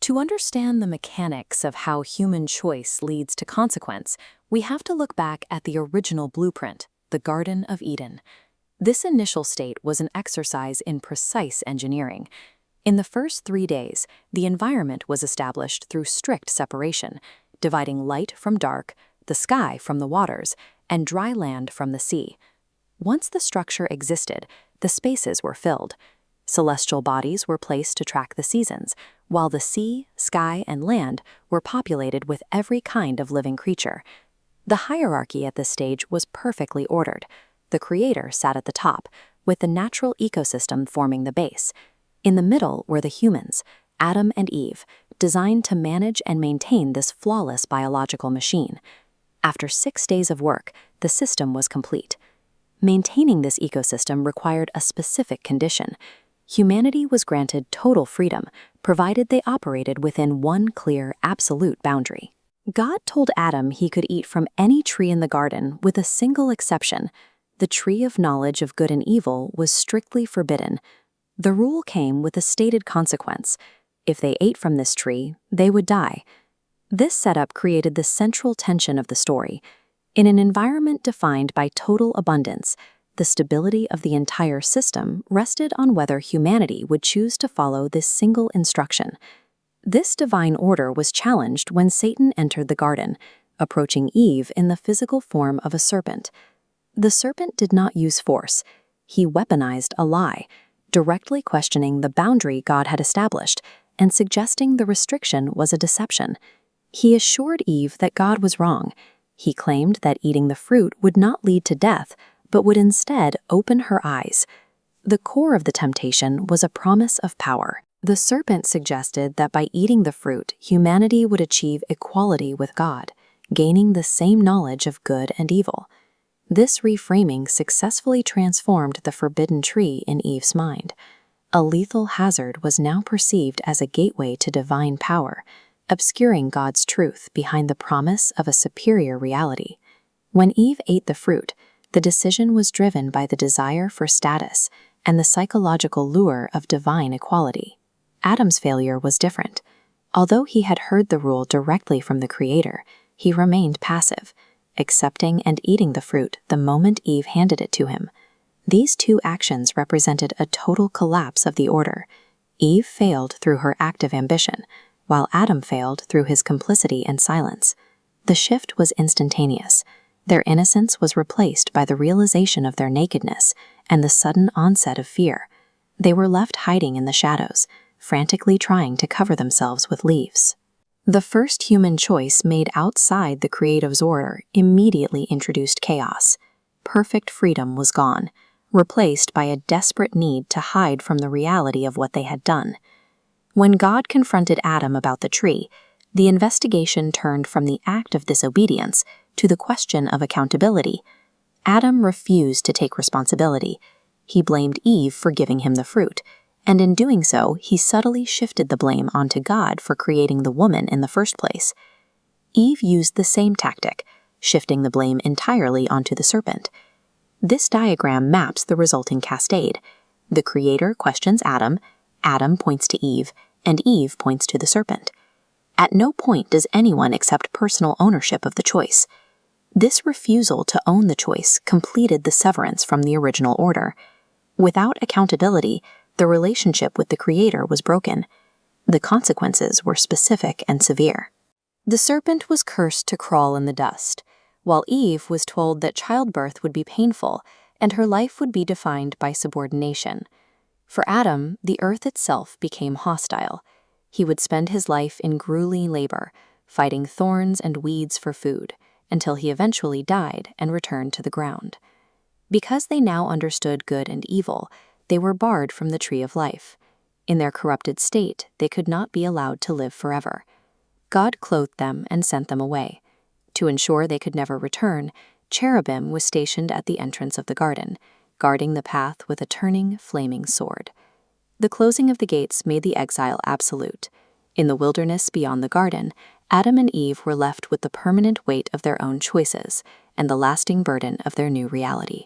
To understand the mechanics of how human choice leads to consequence, we have to look back at the original blueprint, the Garden of Eden. This initial state was an exercise in precise engineering. In the first 3 days, the environment was established through strict separation, dividing light from dark, the sky from the waters, and dry land from the sea. Once the structure existed, the spaces were filled. Celestial bodies were placed to track the seasons, while the sea, sky, and land were populated with every kind of living creature. The hierarchy at this stage was perfectly ordered. The Creator sat at the top, with the natural ecosystem forming the base. In the middle were the humans, Adam and Eve, designed to manage and maintain this flawless biological machine. After 6 days of work, the system was complete. Maintaining this ecosystem required a specific condition. Humanity was granted total freedom, provided they operated within one clear, absolute boundary. God told Adam he could eat from any tree in the garden with a single exception. The tree of knowledge of good and evil was strictly forbidden. The rule came with a stated consequence. If they ate from this tree, they would die. This setup created the central tension of the story. In an environment defined by total abundance, the stability of the entire system rested on whether humanity would choose to follow this single instruction. This divine order was challenged when Satan entered the garden, approaching Eve in the physical form of a serpent. The serpent did not use force. He weaponized a lie, directly questioning the boundary God had established and suggesting the restriction was a deception. He assured Eve that God was wrong. He claimed that eating the fruit would not lead to death, but would instead open her eyes. The core of the temptation was a promise of power. The serpent suggested that by eating the fruit, humanity would achieve equality with God, gaining the same knowledge of good and evil. This reframing successfully transformed the forbidden tree in Eve's mind. A lethal hazard was now perceived as a gateway to divine power, obscuring God's truth behind the promise of a superior reality. When Eve ate the fruit, the decision was driven by the desire for status and the psychological lure of divine equality. Adam's failure was different. Although he had heard the rule directly from the Creator, he remained passive, accepting and eating the fruit the moment Eve handed it to him. These two actions represented a total collapse of the order. Eve failed through her active ambition, while Adam failed through his complicity and silence. The shift was instantaneous. Their innocence was replaced by the realization of their nakedness and the sudden onset of fear. They were left hiding in the shadows, frantically trying to cover themselves with leaves. The first human choice made outside the Creator's order immediately introduced chaos. Perfect freedom was gone, replaced by a desperate need to hide from the reality of what they had done. When God confronted Adam about the tree, the investigation turned from the act of disobedience to the question of accountability. Adam refused to take responsibility. He blamed Eve for giving him the fruit, and in doing so, he subtly shifted the blame onto God for creating the woman in the first place. Eve used the same tactic, shifting the blame entirely onto the serpent. This diagram maps the resulting cascade. The Creator questions Adam, Adam points to Eve, and Eve points to the serpent. At no point does anyone accept personal ownership of the choice. This refusal to own the choice completed the severance from the original order. Without accountability, the relationship with the Creator was broken. The consequences were specific and severe. The serpent was cursed to crawl in the dust, while Eve was told that childbirth would be painful and her life would be defined by subordination. For Adam, the earth itself became hostile. He would spend his life in grueling labor, fighting thorns and weeds for food, until he eventually died and returned to the ground. Because they now understood good and evil, they were barred from the tree of life. In their corrupted state, they could not be allowed to live forever. God clothed them and sent them away. To ensure they could never return, cherubim was stationed at the entrance of the garden, guarding the path with a turning, flaming sword. The closing of the gates made the exile absolute. In the wilderness beyond the garden, Adam and Eve were left with the permanent weight of their own choices and the lasting burden of their new reality.